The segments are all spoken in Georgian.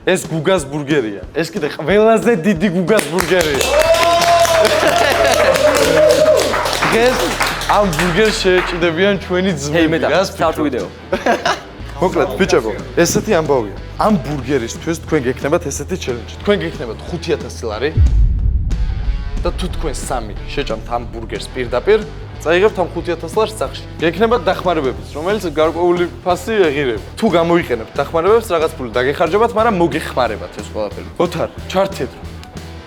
ეს გუგას ბურგერია. ეს კიდე ყველაზე დიდი გუგას ბურგერია. დღეს ამ ბურგერს შეეჭიდებიან ჩვენი ძმები. რას ფიქრობთ ვიდეო? მოკლედ, ბიჭებო, ესეთი ამბავია. ამ ბურგერისთვის თქვენ გექნებათ ესეთი ჩელენჯი. თქვენ გექნებათ 5000 ლარი და თუ თქვენ 3 შეჭამთ ამ ბურგერს პირდაპირ, წაიღებთ ამ 5000 ლარს სახში. გექნებათ დახმარებებიც, რომელიც გარკვეული ფასი ეღირება. თუ გამოიყენებთ დახმარებებს, რაღაც ფული დაგეხარჯებათ, მაგრამ მოგეხმარებათ ეს ყველაფერი. ოთარ, ჩართეთ.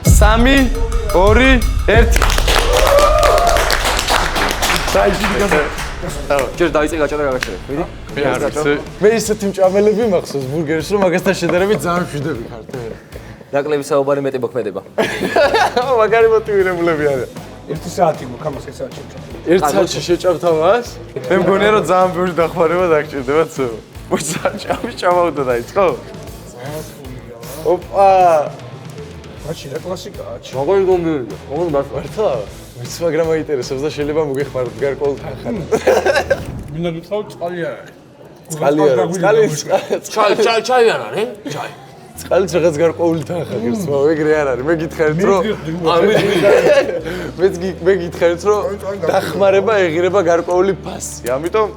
3, 2, 1. ჯერ დაიწყე გაჭერა გაგაჩერე. ვიდი? მე ისეთი მჭამელები მახსოვს ბურგერის, რომ მაგასთან შედარებით ძალიან მშვიდები ხართ. ნაკლები საუბარი მეტი მოქმედება. მაგარი მოტივირებულები არიან. 1 საათი მოხამას 1 საათი შეჭამ. 1 საათში შეჭამთ ამას? მე მგონია რომ ძალიან ბევრი დახმარება დაგჭირდება ცო. მოი ჭამავდა დაიწყო? ოპა! მაშინ რა კლასიკაა? მაგარი გონგერია. ოღონდ მართლა? ვიცი მაგრამ აინტერესებს და შეიძლება მოგეხმაროთ გარკვეულ თანხად. მინდა გითხოვ წყალი არ არის. ჩაი არ არის? ჩაი. წყალიც რაღაც გარკვეული თანხა გირს, მაგრამ ეგრე არ არის. მე გითხარით რომ მე გითხარით რომ დახმარება ეღირება გარკვეული ფასი. ამიტომ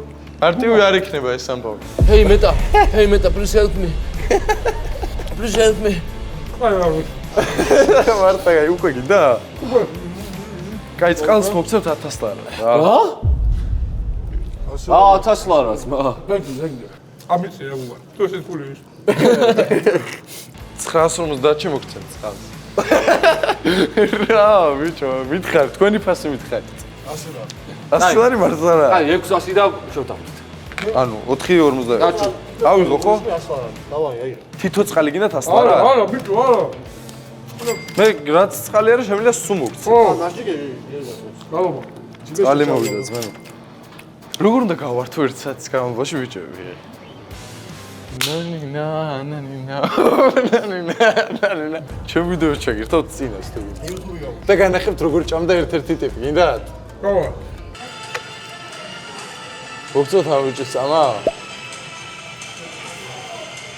არტივი არ იქნება ეს ამბავი. Hey meta, please help me. Please help me. მარტა გაი უკვე გინდა? კაი წყალს მოგცევთ 1000 ლარი. რა? 1000 ლარას, ზეგდე. ამით რა გუგა. თუ ესეთ ფული ის. 950-ში მოგცემ წყალს. რა, ბიჭო, მითხარ, თქვენი ფასი მითხარით. 100 ლარი. 100 ლარი მართლა რა? აი 600 და შევთავაზეთ. ანუ 450. ავიღო ხო? 100 ლარი. დავაი, აი. თითო წყალი გინდათ 100 ლარი? არა, ბიჭო, არა. მე რაც წყალი არის შემიძლია სულ მოგცე. მაშინ გავობა. წყალი მოვიდა ძმენო. როგორ უნდა გავართო 1 საათის განმავლობაში ბიჭები? ნანინა. ჩემ ვიდეოს ჩაგირთოთ წინას თუ გინდა. YouTube-ი გავა. და განახებთ როგორ ჭამდა ერთ-ერთი ტიპი, გინდათ? გავა. მოგწოთ ამ ბიჭის წამა?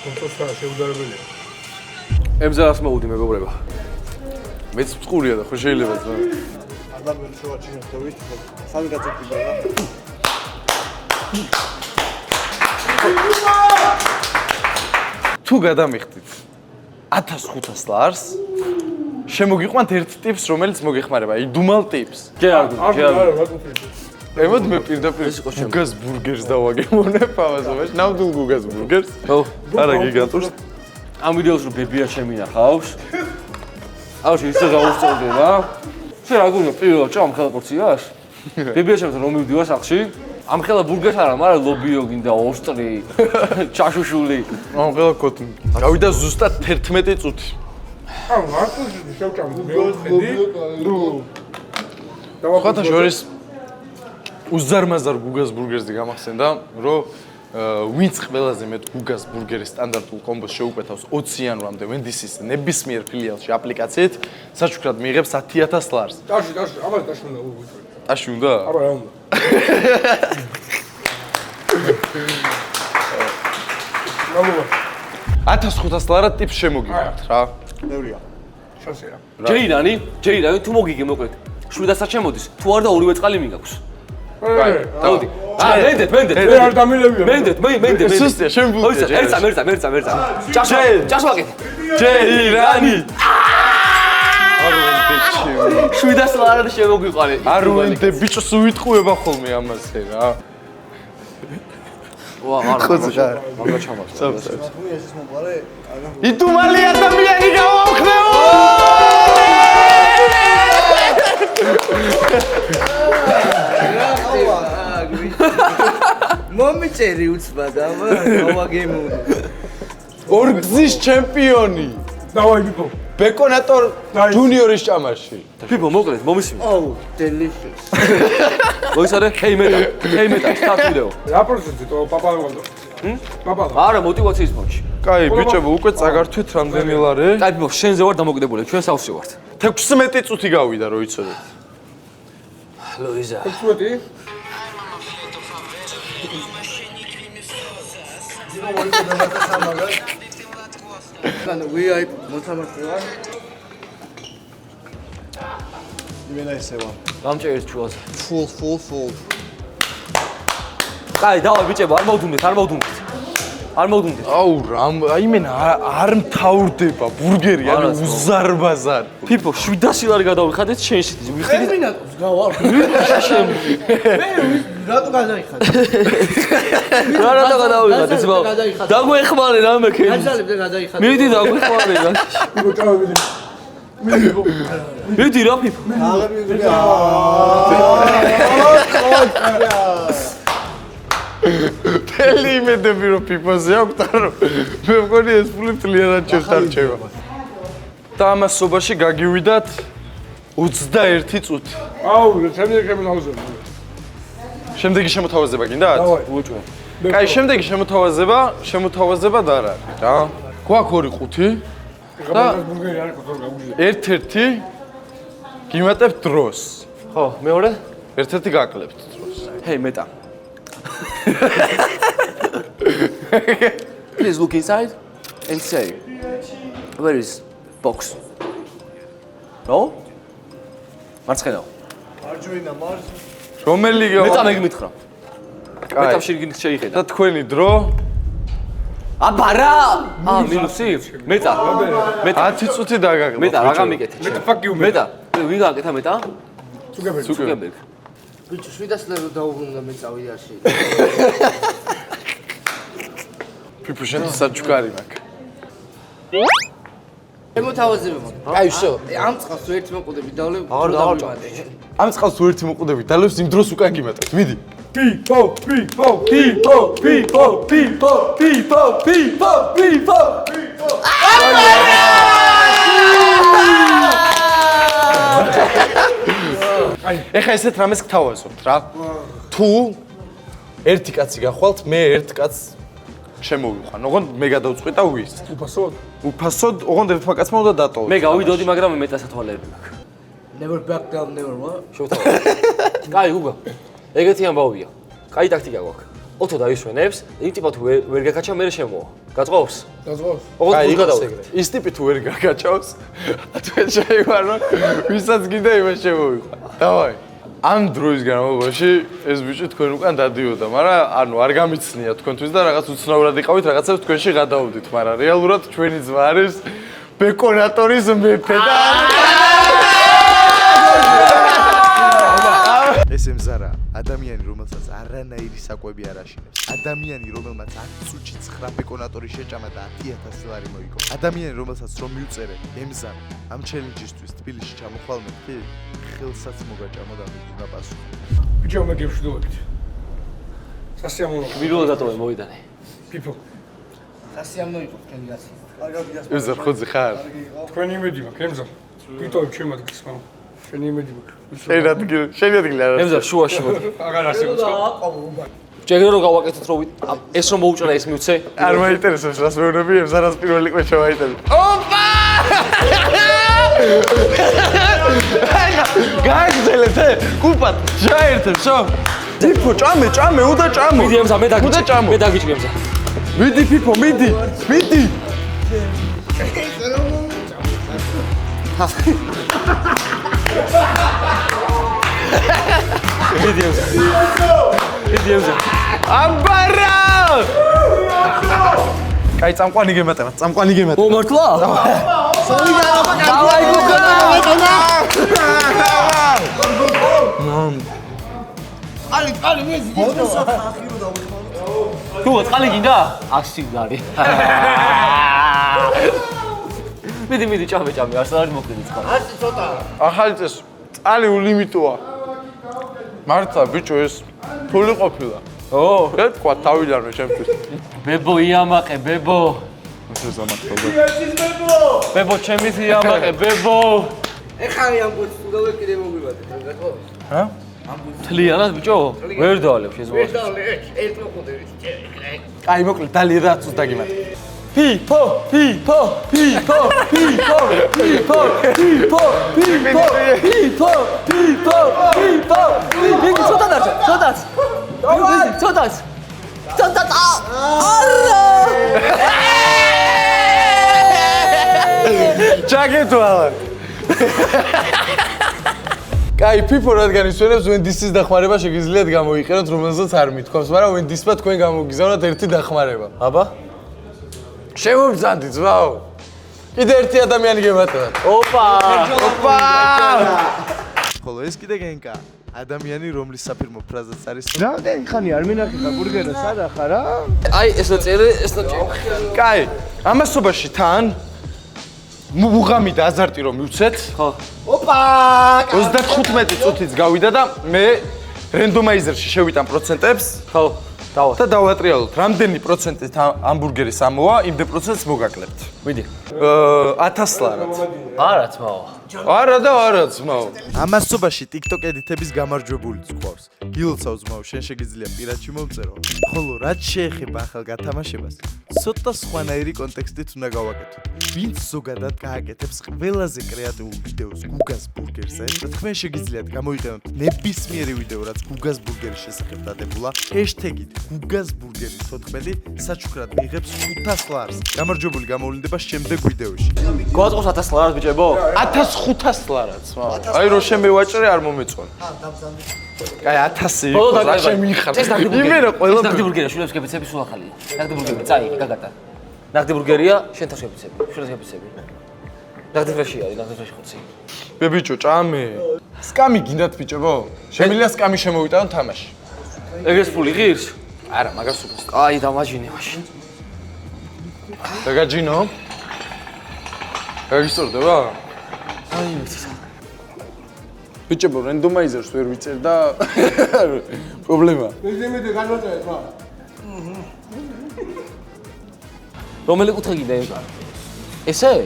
კონტროლსა შეუდარებელია. ემზარას მოვუდი მეგობრებო. მეც წყურია და ხო შეიძლება ძმა. ადამიანი შევაჩინოთ და ვიცით, სამი გაწექიდა რა. თუ გადამიხდით 1500 ლარს, შემოგიყვანთ ერთ ტიპს, რომელიც მოგეხმარება, აი დუმალ ტიპს. ჯერ არ გუგა. რა კონფლიქტი. ემოდ მე პირდაპირ გუგას ბურგერს დავაგემოვნებ ამასობაში, ნამდვილ გუგას ბურგერს. ხო. არა გიგანტურს. ამ ვიდეოს რო ბებია შემინახავს. აუში ისე გავუსწორდე რა. შენ რა გულია პირველად ჭამ ხელპორციას? ბებია შემოწა რომ მივდივარ სახში. ამ ხელა ბურგერს არა, მაგრამ ლობიო გინდა ოსტრი, ჩაშუშული. ამ ყველა კოტი. გავიდა ზუსტად 11 წუთი. აუ, მარტო შევჭამ მეოთხედი. ხოთა შორის უზარმაზარ გუგას ბურგერსი გამახსენდა, რომ ვინც ყველაზე მეტ გუგას ბურგერის სტანდარტულ კომბოს შეუკვეთავს 20 იანვრამდე ვენდისის ნებისმიერ ფილიალში აპლიკაციით, საჩუქრად მიიღებს 10000 ლარს. ტაში, ამას ტაში უნდა უვიწყო. ტაში უნდა? აბა რა უნდა? 1500 ლარად ტიპს შემოგიგებთ რა. ნევრია. შანსია. ჯეირანი თუ მოგიგე მოკლედ. 700-ად შემოდის. თუ არ და ორივე წყალი მიგაქვს. დაუდი. მენდეთ. მე არ დამილევია. მენდეთ. სუსტია, შენ ბულტია. ერთსა. ჭასვაკეთ. ჯეირანი. არ ვენდე 700 ლარად შემოგიყვანე. არ ვენდე ბიჭს უიტყუება ხოლმე ამაზე რა. ვა, არა. მაგა ჩამოწვა. თუ ეს მომყარე, აგა იტუმალი ადამიანი გავამხნეო! მომიწერი უცბად, აბა, გავაგემუნ. ორგზის ჩემპიონი. დავაი ბიკო. ბეკონატორ ჯუნიორის ჭამაში. ფიფო მოკლედ მომისმინე. Oh, delicious. მოისარე, ჰეი მეტა, სტარტ ვიდეო. რა პროცესი თო პაპალაგო? პაპა. არა, мотиваციის ფონში. კაი, ბიჭებო, უკვე წაგართვით რამდენი ლარი? კაი, ფიფო, შენზე ვარ დამოკიდებული, ჩვენ სავსე ვართ. 16 წუთი გავიდა, რო იცოდეთ. ლუიზა. 16? მანქანა VIP მოთამაშე ვარ. იმენა ისევა. გამჭერს ჩულს. Full. კაი, დავай ბიჭებო, არ მოვდუნდეთ. არ მოვდუნდეთ. აუ აი მე არ მთავრდება ბურგერი ანუ უზარმაზარ. ფიფო 700 ლარი გადავიხადეთ შენში. ვიხდით ტერმინატორს გავალ. მე რატო გადაიხადე? რატო გადავიხადე? დაგვეხმარე რამე ქენი. გაძალებდა გადაიხადე. მიდი დაგვეხმარე რა. Ibo წავედი. მიდი რა ფიფო. თელი იმედები რომ პიპოზე აქვს და მე მგონი ეს ფული მთლიანად შევთარჩება. და ამას სობაში გაგივიდათ 21 წუთი. აუ, შემდეგი შემოთავაზება. შემდეგი შემოთავაზება გინდათ? უჭვე. კაი, შემდეგი შემოთავაზება და არ არის რა. გვაქვს 2-5 და ბურგერი არის ხო გაგვიჟე. ერთ-ერთი გიმატებთ დროს. ხო, მეორე? ერთ-ერთი გაკლებთ დროს. Hey, მეტა. Please look inside and say, where is box? No? მარცხენა. მარჯვენა მარჯ. რომელი მეტა მე გმითხრა. კაი. მეტა შეიძლება შეიხედა. და თქვენი დრო აბარა! მინუსი? მეტა. 10 წუთი დაგაკლებთ. მეტა, რა გამიკეთე? მეტა fuck you მეტა. ვინ გააკეთა მეტა? Zuckerberg. ბიჭო 700 ლარი დაუბრუნდა მე წავიდაში. ფიფო შენ საჩუქარი მაქვს. შემოთავაზება. აი შო. ამ წყალს ერთი მოყოდები დავლევ. აღარ დავაჭამე. ამ წყალს თუ ერთი მოყოდები დალევს იმ დროს უკან გიმატებთ. მიდი. ეხა ესეთ რამეს გთავაზობთ რა. თუ ერთი კაცი გახვალთ, მე ერთ კაცს შემოვიყვან. ოღონდ მე გადავწყვიტ და ვის. უფასოდ, ოღონდ ერთმა კაცმა უნდა დატოვოს. მე გავიდოდი, მაგრამ მე მეტას ათვალეები მაქვს. Never back down, never what? შევთავაზე. კაი, უგა. ეგეთი ამბავია. კაი ტაქტიკა გვაქვს. ოთო დაისვენებს, იმ ტიპად ვერ გაკაჩა, მე შემოვა. გაწყობს? Დაზღავს. ოღონდ აი, გულ გადავ. ის ტიპი თუ ვერ გაგაჭავს, თქვენ შეიყვანო, ვისაც გინდა იმას შემოვიყვან. დავაი. ამ დროის განმავლობაში ეს ბიჭი თქვენ უკან დადიოდა, მაგრამ ანუ არ გამიცნია თქვენთვის და რაღაც უცნაურად იყავით, რაღაცებს თქვენში გადაუდით, მაგრამ რეალურად ჩვენი ძმა არის ბეკონატორის მეფე და ეს ემზარა ადამიანი, რომელსაც არანაირი საკვები არ აშინებს. ადამიანი, რომელმაც 10 წუთში 9 ბეკონატორი შეჭამა და 10000 ლარი მოიგო. ადამიანი, რომელსაც რომ მიუწერე ემზარ ამ ჩელენჯისთვის თბილისში ჩამოხვალ მეთქი, ხელსაც მოგაჭამო და მიგუნა პასუხი. ბიჭო მე გეშუდოვით. სასიამოვნო. მილოა დატოვე მოვიდანე. People. სასიამოვნო იყო თქვენი გასი. ემზარ ხოძი ხარ? თქვენი იმედი მაქვს, ემზა. გიტოვებ ჩემად გისმა. შენი იმედი მაქვს. შენი ადგილი არა. ემზარ შუაში მოდი. აღარ არსებობს. ჯეგრო რომ გავაკეთოთ რომ ეს რომ მოუჭრა ეს მივცე. არ მაინტერესებს რას მეუბნები, ემზარას პირველი კვე შევაიტანე. ოპა! გაიგზელეთ, კუპად, ჩაერთებ, შო. ფიფო, ჭამე, უნდა ჭამო. მიდი ემზა, მე უნდა ჭამო. მე დაგიჭრი ემზა. მიდი ფიფო, მიდი. მიდი ემზა. აბარა! კაი, წამყვანი გემატება. მომართლა? დავაი გუგა. ალი მე ზიძო. თუ წყალი გინდა? 100 ლარი. მიდი ჭამე, არსად არ მოგდები წყალი. ასე ცოტა. ახალი წესი, წალი ულიმიტოა. მართლა ბიჭო ეს ფული ყოფილა. ო, ეს თქვა თავიდანვე შემთვის. ბებო იამაყე, ბებო. ბებო ჩემი იამაყე, ბებო. ეხარი ამ კუც თუ გავე კიდე მოგვიბადე. გატყობ. ჰა? თლიანად ბიჭო? ვერ დავალებ შეზღუდვას. ერთ მოყოდები. კაი, მოკლედ დალი რაც დაგიმატე. ფიფო. მიდი ცოტა დარჩა, ცოტაც. არა! ჩაგეთვალა. კაი, ფიფო რადგან ისვენებს ვენდისის დახმარება შეგიძლიათ გამოიყენოთ, რომელსაც არ მithქვამს, მაგრამ ვენდისმა თქვენ გამოგიზავნოთ ერთი დახმარება. აბა? შემომბრძანდი ძმაო. კიდე ერთი ადამიანი გემატებათ. ოპა! ხოლო ეს კიდე გენკა. ადამიანი რომლის საფირმო ფრაზაც არის. რამდენი ხანი არ მინახება ბურგერა სადა ხარ რა? აი ეს ნაწერი, ეს ნაწერი. კაი, ამასობაში თან მუღამი და აზარტი რომ მივცეთ. ხო. ოპა! 35 წუთიც გავიდა და მე რენდომაიზერში შევიტან პროცენტებს. ხო. დავა. და დავატრიალოთ, რამდენი პროცენტით ამბურგერის ამოვა, იმდე პროცენტს მოგაკლებთ. ვიდი. 1000 ლარად. არა თმაო. არა და არა ძმაო. ამასობაში TikTok ედიტების გამარჯვებული გყავს. გილოცავ ძმაო, შენ შეგიძლია პირადში მომწერო. ხოლო რაც შეეხება ახალ გათამაშებას, ცოტა სხვანაირი კონტექსტით უნდა გავაკეთოთ. ვინც ზოგადად გააკეთებს ყველაზე კრეატიულ ვიდეოს გუგას ბურგერზე, და თქვენ შეგიძლიათ გამოიყენოთ ნებისმიერი ვიდეო, რაც გუგას ბურგერის შესახებ დადებულა, ჰეშტეგით გუგას ბურგერი 14 საჩუქრად მიიღებს 500 ლარს. გამარჯვებული გამოვლინდება შემდეგ ვიდეოში. გვაწყობს 1000 ლარად ბიჭებო? 1500 ლარად, აი რომ შემევაჭრე არ მომეწონა. კაი 1000 ბოლო იყო, რა დაგება. შემიხარ. ეს ნახდი ბურგერი. იმენა ყველა ნახდი ბურგერია, შვილებს გებიცები სულ ახალია. ნახდი ბურგერი, წაიღე, გაგატა. ნახდი ბურგერია, შენ თავს გებიცები, შვილებს გებიცები. ნახდი ფრეში არის, ნახდი ფრეში ხოცი. ბებიჭო, ჭამე. სკამი გინდათ ბიჭებო? შემიძლია სკამი შემოვიტანო თამაში. ეგრეს ფული ღირს? არა, მაგას უბრალოდ. აი დამაჯინე მაშინ. დაგაჯინო? გაგისწორდება? აი ვიცი. ბიჭებო, რენდომაიზერს ვერ ვიწერ და პრობლემა. მიდე განვაწერეთ რა. რომელი კუთხე გინდა? ესე?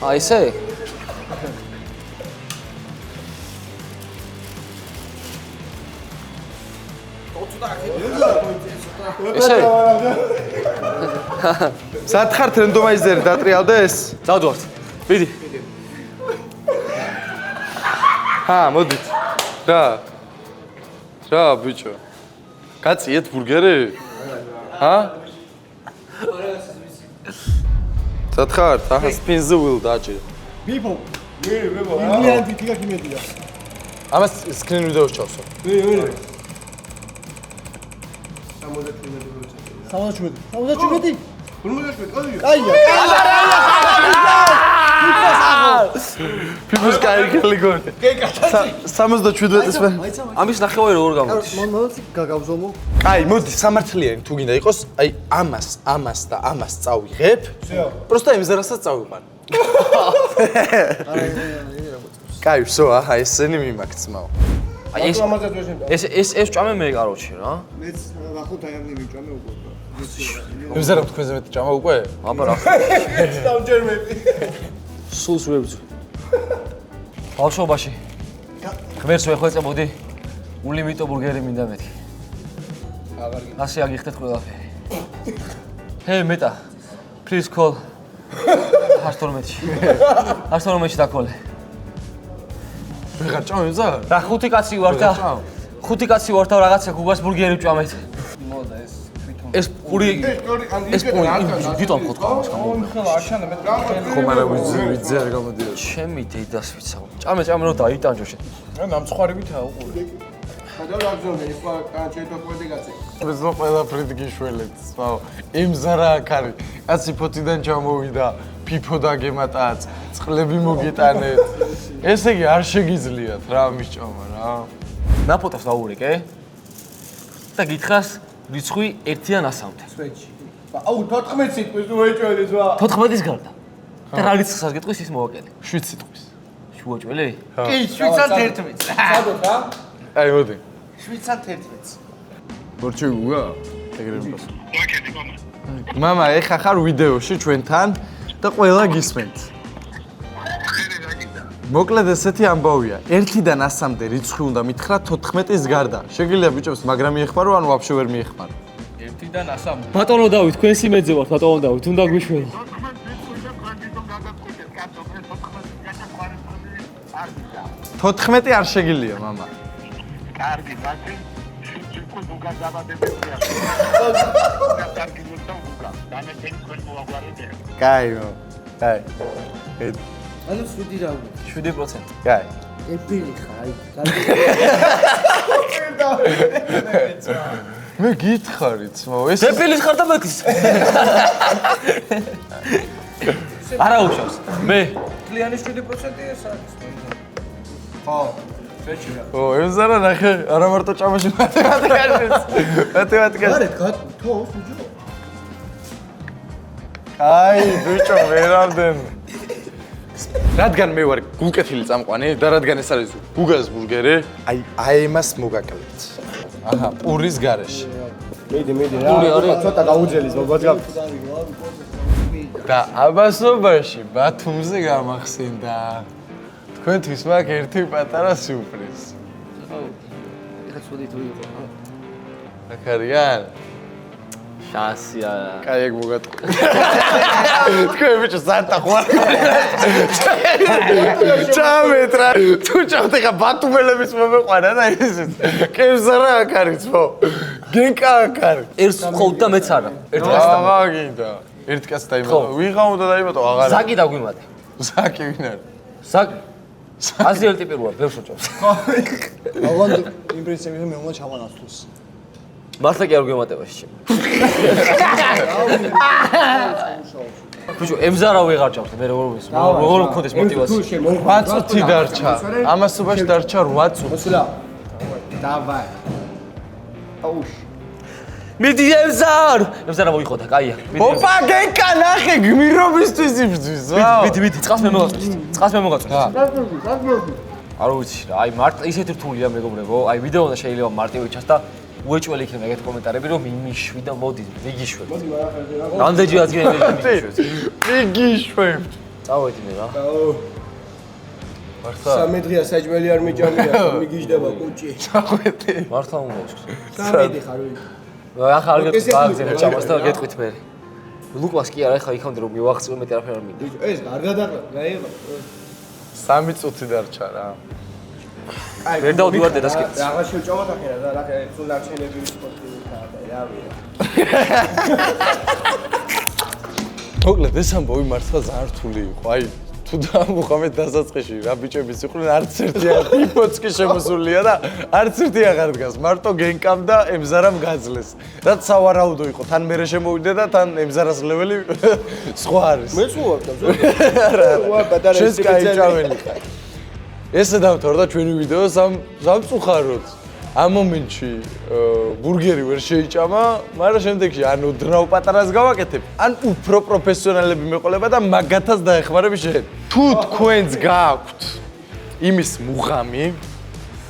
აი ესე? ესე? სათხართ რენდომაიზერი დატრიალდა ეს? დავდვართ. ვიდი. მოდით. რა ბიჭო. გაციეთ ბურგერი? სათხართ, ახლა სპინზე ვილ დაჭი. ბიფო. მილიანდი თიკა კიმედია. ამას სკრინ ვიდეოს ჩავსო. 77. კაია. ფიფოს კაი გონე. 77-ის მე. ამის ნახევარი როგორ გამოდის? მომავალს გაგავზომო. კაი, მოდი სამართლიანი თუ გინდა იყოს, აი ამას და ამას წავიღებ. პროსტა იმზე რასაც წავიყვან. კაი, всё, აჰა, ესენი მიმაქცმაო. აი ეს ჭამე მე კაროჩი რა. მეც ნახოთ აი ამ ნიმიჭამე უკვე. იმზე რა თქვენზე მეტი ჭამა უკვე? აბა რა. დავჯერ მეტი. სულს ვებძო. ბავშვობაში. ღმერთს ვეხვეწებოდი. ულიმიტო ბურგერი მინდა მეთი. ასე აგიხდეთ ყველაფერი. ჰე მეტა. Please call. 112-ში. 112-ში დაკოლე. ვეღარ ჭამე ზა? რა ხუთი კაცი ვარ და ხუთი კაცი ვარ და რაღაცა გუგას ბურგერი ვჭამეთ. მოდა ეს პური ეს პური ვიტომ ხოთქო ამას გამოვიდა. ხომ არა ვიძე არ გამოდიოდა. ჩემი დედას ვიცავ. ჭამე რო დაიტანჯო შენ. ნამცხვარივითა უყურე. ხადა ვაგზავნე ის კანჩეთო კვედი კაცი. ეს ნუ ყველაფრით გიშველეთ, სვაო. იმზა რა აქ არის. კაცი ფოთიდან ჩამოვიდა, ფიფო დაგემატაც, წყლები მოგიტანეთ. ესე იგი არ შეგიძლიათ რა მისჭომა რა. ნაფოტოს დაურეკე და გითხრას რიცხვი 1-დან 100-მდე. სვეჩი. აუ 14 სიტყვის თუ ეჭვედი ზვა. 14-ის გარდა. და რა რიცხვს არ გეტყვის ის მოვაკელე. 7 სიტყვის. შუაჭველი? კი, 7-11. სადოთ რა? აი მოდი. 7-11. მორჩი უგა? ეგრე მიყავს. მამა, ეხა ხარ ვიდეოში ჩვენთან და ყველა გისმენთ. მოკლედ ესეთი ამბავია. 1-დან 100-მდე რიცხვი უნდა მითხრა 14-ის გარდა. შეგიძლია ბიჭებს მაგრამ მიეხმარო, ანუ ვაფშე ვერ მიეხმარო. 1-დან 100-მდე. ბატონო დავით, თქვენ სიმეძე ვართ, ბატონო დავით, უნდა გვიშველი. 14 არ შეგიძლია, მამა. კარგი, მაგრამ შუქი ბუგა დაბადებია. კარგი მოწონდა. დამეთენ თქვენ მოაგვარებია. კაიო. აი. ანუ 7 რა ვიგე. 7%. აი. ეფილი ხარ, აი. მე გითხარი ძმაო, ეს დეპილის ხარ და მეკის. არა უშავს. მე კლიანი 7%-ია საერთოდ. ხო, შეჭირა. ო, ემზარა ნახე, არა მარტო ჭამაში მათემატიკაში. არა, თო, უჯო. აი, ბიჭო, ვერავდენ. რადგან მე ვარ გულკეთილი წამყვანი და რადგან ეს არის გუგას ბურგერი, აი ამას მოგაკლებთ. აჰა, პურის გარეშე. მიდი რა. ცოტა გაუძელის მოგოძგავ. და აბასობაში ბათუმზე გამახსენდა. თქვენთვის მაგ ერთი პატარა სიურპრიზი. ეხლა ცუდი თუ იყო. აკარიან? შანსია. კაი ეგ მოგატყო. თქვენ ბიჭო სანტა ხوار. ჩამეტრა. თუ ჩავდე ხა ბათუმელების მომეყვანა და ეს. კევზარა აქ არის ხო? გენკა აქ არის. ერთს ვხოვთ და მეც არა. ერთ კაცს და აგინდა. ერთ კაცს დაიმატო. ვიღა უნდა დაიმატო აღარ. ზაკი დაგვიმატე. ზაკი ვინ არის? ზაკი. აზიელ ტიპი როა, ბევრს ვჭავს. ალბათ იმ პრინციპზე მე უნდა ჩავანაცვლოს. მართლა კი არ გვემატება შე. ბიჭო, ემზარა ვეღარ ჭამს, მე როგორ მქონდეს мотиваცია. 8 წუთი დარჩა. ამასობაში დარჩა 8 წუთი. მოსულა. დავაი. აუშ. მიდი ემზარ! ემზარა მოიხოთა, კაია. ოპა გენკა ნახე გმირობისთვის იბრძვის. მიდი, წყალს მე მოგაწვით. წყალს მე მოგაწვით. არ ვიცი რა, აი მარტ ისეთ რთულია მეგობრებო, აი ვიდეოზე შეიძლება მარტივი ჩას და უეჭველი იქნება ეგეთ კომენტარები, რომ იმიშვი და მოდი, მიგიშვებ. მოდი მარახერზე რა. რამდენჯერ აზგენ მიგიშვებ. მიგიშვებ. წავედი მე რა. მართლა. 3 დღეა საჭმელი არ მიჭამია, მიგიჟდება კუჭი. წავედი. მართლა უნდა იცის. 3 ხარ ვი. ახლა არ გეტყვით ბაღზე ჩამას და გეტყვით მე. ლუკას კი არა, ახლა იქამდე რომ მივაღწევ მეტი არაფერ არ მინდა. ეს არ გადაყრა, გაიღო. 3 წუთი დარჩა რა. აი, ვერ დავდივარ დედასკენ. რაღა შევჭამოთ ახლა და რა სულ ნარჩენები ვისხოთი და რავია. მოკლედ ეს ამბავი მართლა ძალიან რთული იყო. აი თუ დამოხამეთ დასაწყისში რა ბიჭების იყვნენ არც ერთი ტიპოც კი შემოსულია და არც ერთი აღარ დგას. მარტო გენკამ და ემზარამ გაძლეს. რაც სავარაუდო იყო. თან მერე შემოვიდა და თან ემზარას ლეველი სხვა არის. მე ვარ და ვარ პატარა შენს კაიჭაველი ხარ. ესე დავთორდა ჩვენი ვიდეო სამწუხაროდ. ამ მომენტში ბურგერი ვერ შეიჭამა, მაგრამ შემდეგში ანუ დრაუ პატარას გავაკეთებ, ან უფრო პროფესიონალები მეყოლება და მაგათაც დაეხმარები შენ. თუ თქვენს გააქვთ იმის მუღამი,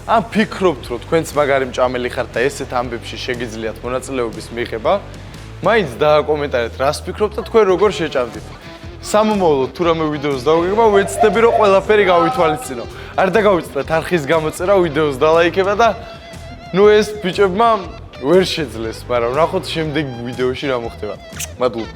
ან ფიქრობთ, რომ თქვენც მაგარი მჭამელი ხართ და ესეთ ამბებში შეგიძლიათ მონაწილეობის მიღება, მაინც დააკომენტარეთ, რას ფიქრობთ და თქვენ როგორ შეჭამდით. სამომავლოდ თუ რამე ვიდეოს დავგეგმა, ვეცდები რომ ყველაფერი გავითვალისწინო. არ დაგავიწყდეთ არხის გამოწერა ვიდეოს დალაიქება და ნუ ეს ბიჭებმა ვერ შეძლეს, მაგრამ ნახოთ შემდეგ ვიდეოში რა მოხდება. მადლობა.